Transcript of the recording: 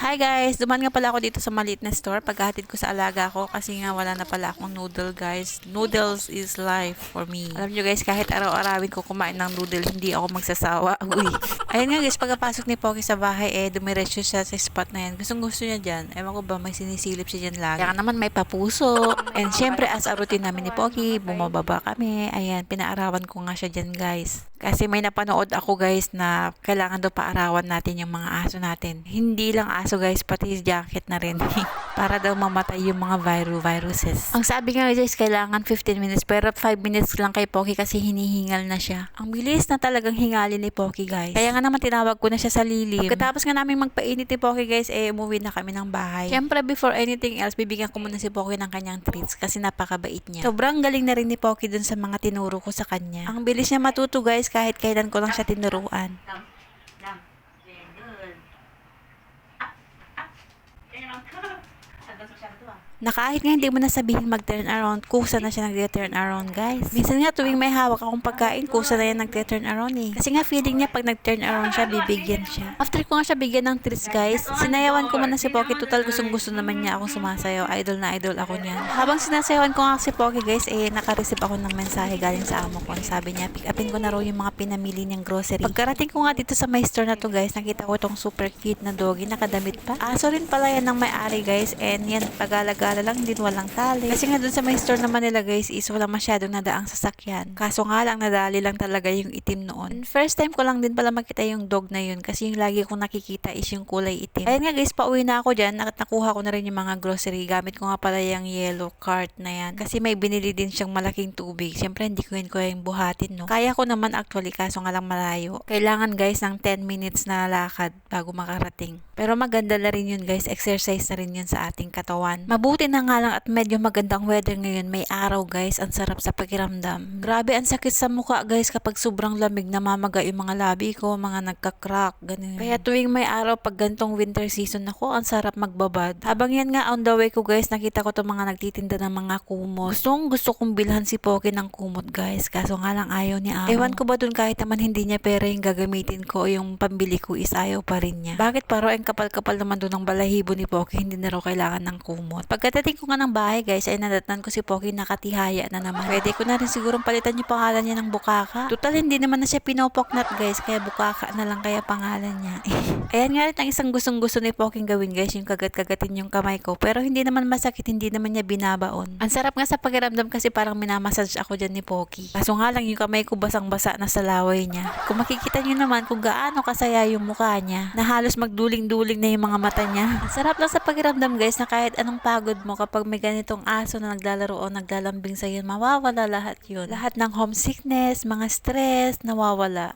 Hi guys! Duman nga pala ako dito sa maliit na store paghahatid ko sa alaga ko kasi nga wala na pala akong noodle guys. Noodles is life for me. Alam nyo guys, kahit araw-arawin ko kumain ng noodle, hindi ako magsasawa. Uy! Ayun nga guys, pagkapasok ni Poki sa bahay dumiretso siya sa spot na yan. Gustong gusto niya dyan. Ewan ko ba, may sinisilip siya dyan lagi. Kaya naman may papuso. And syempre as a routine namin ni Poki, bumababa kami. Ayan, pinaarawan ko nga siya dyan guys. Kasi may napanood ako guys na kailangan daw paarawan natin yung mga aso natin. Hindi lang aso guys, pati jacket na rin. Para daw mamatay yung mga viruses. Ang sabi nga guys, kailangan 15 minutes pero 5 minutes lang kay Poki kasi hinihingal na siya. Ang bilis na talagang hingali ni Poki guys. Kaya nga naman tinawag ko na siya sa lilim. Pagkatapos nga namin magpainit ni Poki guys, umuwi na kami ng bahay. Syempre before anything else, bibigyan ko muna si Poki ng kanyang treats kasi napakabait niya. Sobrang galing na rin ni Poki dun sa mga tinuro ko sa kanya. Ang bilis niya matuto guys kahit kailan ko lang siya tinuruan. Na kahit nga hindi mo na sabihin mag-turn around, kusa na siya nag-turn around guys. Minsan nga tuwing may hawak akong pagkain, kusa na yan nag-turn around Kasi nga feeling niya pag nag-turn around siya, bibigyan siya. After ko nga siya bigyan ng treats guys, sinayawan ko muna si Poki. Total gustong gusto naman niya akong sumasayaw. Idol na idol ako niyan. Habang sinasayawan ko nga si Poki guys, naka-receive ako ng mensahe galing sa amo ko. Sabi niya, pick upin ko na raw yung mga pinamili niyang grocery. Pagkarating ko nga dito sa my store na to guys, nakita ko itong super cute na doggy, nakadamit pa. Aso rin pala yan ng may-ari guys, and yan, pag-alagala lang din, walang tali. Kasi nga dun sa may store naman nila guys is wala masyadong nadaang sasakyan. Kaso nga lang nadali lang talaga yung itim noon. And first time ko lang din pala makita yung dog na yun kasi yung lagi kong nakikita is yung kulay itim. Ayun nga guys, pauwi na ako dyan. Nakuha ko na rin yung mga grocery. Gamit ko nga pala yung yellow cart na yan. Kasi may binili din siyang malaking tubig. Siyempre hindi ko yun kayang buhatin no. Kaya ko naman actually kaso nga lang malayo. Kailangan guys ng 10 minutes na lakad bago makarating. Pero maganda na rin yun guys. Exercise na rin yun sa ating katawan. Mabuti na nga lang at medyo magandang weather ngayon. May araw guys, ang sarap sa pakiramdam. Grabe, ang sakit sa mukha guys kapag sobrang lamig, namamaga yung mga labi ko, mga nagka-crack, ganun. Kaya tuwing may araw pag gantong winter season ako, ang sarap magbabad. Habang yan nga on the way ko guys, nakita ko itong mga nagtitinda ng mga kumot. Gusto kong bilhan si Poki ng kumot guys, kaso nga lang ayaw ni amo. Ewan ko ba dun kahit naman hindi niya pera yung gagamitin ko, yung pambili ko is ayaw pa rin niya. Bakit paro ang kapal-kapal naman dun ng balahibo ni Poki, hindi na raw kailangan ng kumot. Pagkatating ko nga ng bahay guys, ay nadatnan ko si Poki nakatihaya na naman. Pwede ko na rin sigurong palitan yung pangalan niya ng Bukaka. Total hindi naman na siya pinopoknat guys, kaya Bukaka na lang kaya pangalan niya. Ayan nga rin ang isang gustong-gusto ni Poking gawin guys, yung kagat-kagatin yung kamay ko. Pero hindi naman masakit, hindi naman niya binabaon. Ang sarap nga sa pakiramdam kasi parang minamassage ako dyan ni Poki. Kaso nga lang yung kamay ko basang-basa na sa laway niya. Kung makikita niyo naman kung gaano kasaya yung mukha niya, na halos magduling-duling na yung mga mata niya. Ang sarap lang sa pakiramdam guys na kahit anong pagod mo kapag may ganitong aso na naglalaro o naglalambing sa'yo, mawawala lahat yun. Lahat ng homesickness, mga stress, nawawala.